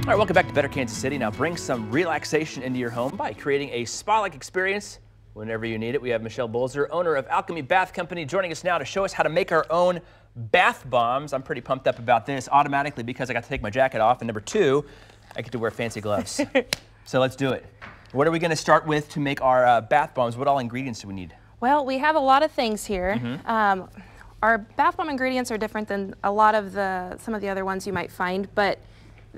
All right, welcome back to Better Kansas City. Now bring some relaxation into your home by creating a spa-like experience whenever you need it. We have Michelle Bolzer, owner of Alchemy Bath Company, joining us now to show us how to make our own bath bombs. I'm pretty pumped up about this automatically because I got to take my jacket off, and number two, I get to wear fancy gloves. So let's do it. What are we going to start with to make our bath bombs? What all ingredients do we need? Well, we have a lot of things here. Our bath bomb ingredients are different than a lot of some of the other ones you might find, but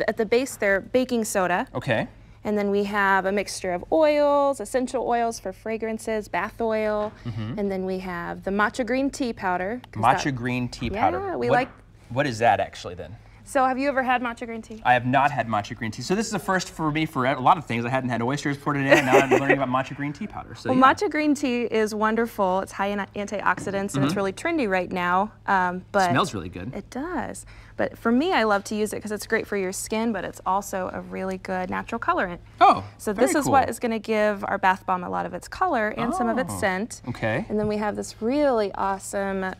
at the base they're baking soda. Okay. And then we have a mixture of oils, essential oils for fragrances, bath oil, and then we have the matcha green tea powder. Matcha green tea powder. Yeah, What is that actually then? So have you ever had matcha green tea? I have not had matcha green tea. So this is a first for me for a lot of things. I hadn't had oysters poured in, and now I'm learning about matcha green tea powder. So, well, matcha green tea is wonderful. It's high in antioxidants, and it's really trendy right now. But it smells really good. It does. But for me, I love to use it because it's great for your skin, but it's also a really good natural colorant. Oh, so this is what is going to give our bath bomb a lot of its color and some of its scent. Okay. And then we have this really awesome,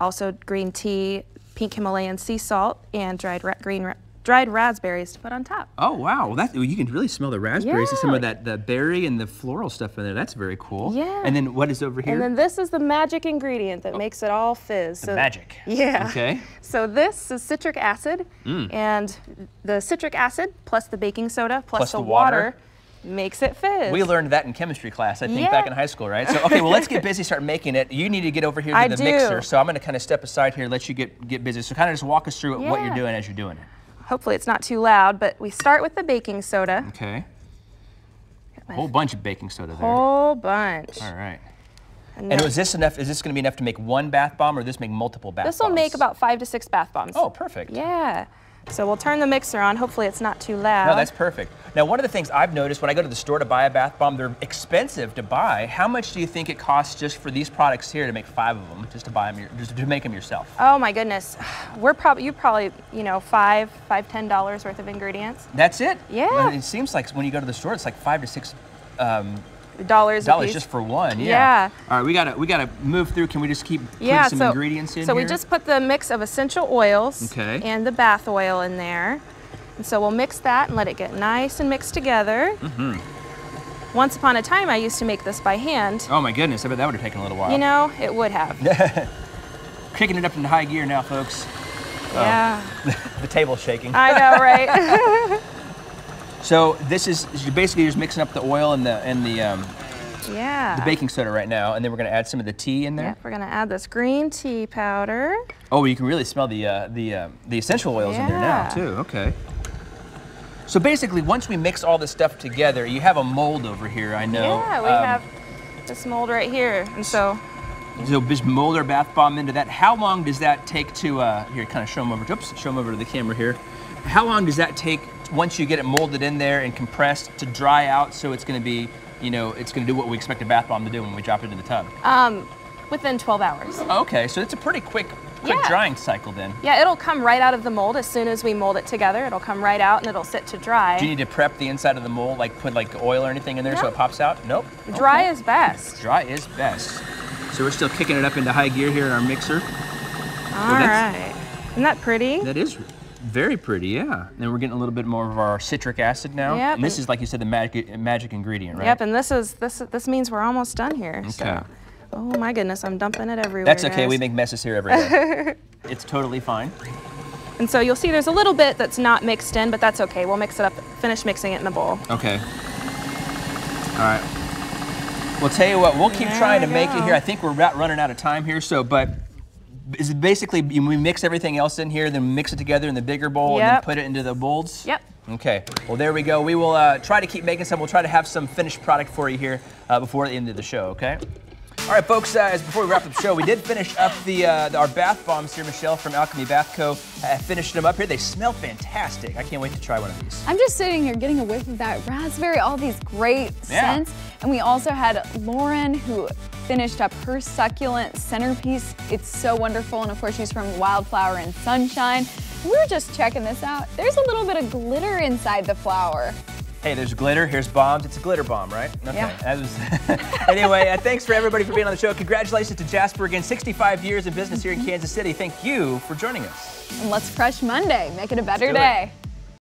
also green tea, pink Himalayan sea salt, and dried raspberries to put on top. Oh wow, well, you can really smell the raspberries and some of the berry and the floral stuff in there. That's very cool. Yeah. And then what is over here? And then this is the magic ingredient that makes it all fizz. The magic. Yeah. Okay. So this is citric acid, and the citric acid plus the baking soda plus the water makes it fizz. We learned that in chemistry class, I think, back in high school, right? So, okay, well, let's get busy, start making it. You need to get over here to the mixer, so I'm going to kind of step aside here, let you get busy. So kind of just walk us through what you're doing as you're doing it. Hopefully it's not too loud, but we start with the baking soda. Okay. A whole bunch of baking soda there. Whole bunch. All right. And is this enough? Is this going to be enough to make one bath bomb, or does this make multiple bath bombs? This will make about 5 to 6 bath bombs. Oh, perfect. Yeah. So we'll turn the mixer on. Hopefully it's not too loud. No, that's perfect. Now, one of the things I've noticed when I go to the store to buy a bath bomb, they're expensive to buy. How much do you think it costs just for these products here to make 5 of them, just to buy them, just to make them yourself? Oh my goodness, you probably $5, $10 worth of ingredients. That's it? Yeah. It seems like when you go to the store, it's like $5 to $6 dollars just for one. Yeah. All right, we gotta move through. Can we just keep putting some ingredients in So here? we just put the mix of essential oils and the bath oil in there. And so we'll mix that and let it get nice and mixed together. Once upon a time, I used to make this by hand. Oh my goodness, I bet that would have taken a little while. You know, it would have. Kicking it up into high gear now, folks. Yeah. The table's shaking. I know, right? So this is, you're basically just mixing up the oil and the baking soda right now, and then we're going to add some of the tea in there. Yep, we're going to add this green tea powder. Oh, you can really smell the essential oils in there now too. Okay. So basically, once we mix all this stuff together, you have a mold over here, I know. Yeah, we have this mold right here, and so just mold our bath bomb into that. How long does that take to, here, kind of show them over, show them over to the camera here. How long does that take once you get it molded in there and compressed to dry out so it's going to be, it's going to do what we expect a bath bomb to do when we drop it in the tub? Within 12 hours. Okay, so it's a pretty quick drying cycle then. Yeah, it'll come right out of the mold as soon as we mold it together. It'll come right out and it'll sit to dry. Do you need to prep the inside of the mold, like put oil or anything in there so it pops out? Nope. Dry is best. Dry is best. So we're still kicking it up into high gear here in our mixer. All right. Isn't that pretty? That is very pretty, yeah. Then we're getting a little bit more of our citric acid now. Yep. And this is, like you said, the magic ingredient, right? Yep, and this means we're almost done here. Okay. So. Oh my goodness, I'm dumping it everywhere. That's okay, guys. we make messes here every day. It's totally fine. And so you'll see there's a little bit that's not mixed in, but that's okay. We'll mix it up, finish mixing it in the bowl. Okay. All right. Well, tell you what, we'll keep trying to make it here. I think we're running out of time here, but is it basically, we mix everything else in here, then mix it together in the bigger bowl and then put it into the molds? Yep. Okay, well there we go. We will try to keep making some. We'll try to have some finished product for you here before the end of the show, okay? All right, folks, before we wrap up the show, we did finish up our bath bombs here. Michelle from Alchemy Bath Co. Finished them up here. They smell fantastic. I can't wait to try one of these. I'm just sitting here getting a whiff of that raspberry, all these great scents. And we also had Lauren, who finished up her succulent centerpiece. It's so wonderful, and of course she's from Wildflower and Sunshine. We were just checking this out. There's a little bit of glitter inside the flower. Hey, there's glitter, here's bombs. It's a glitter bomb, right? Okay. Yeah. That was anyway, thanks for everybody for being on the show. Congratulations to Jasper again, 65 years in business here in Kansas City. Thank you for joining us. And let's crush Monday. Make it a better day.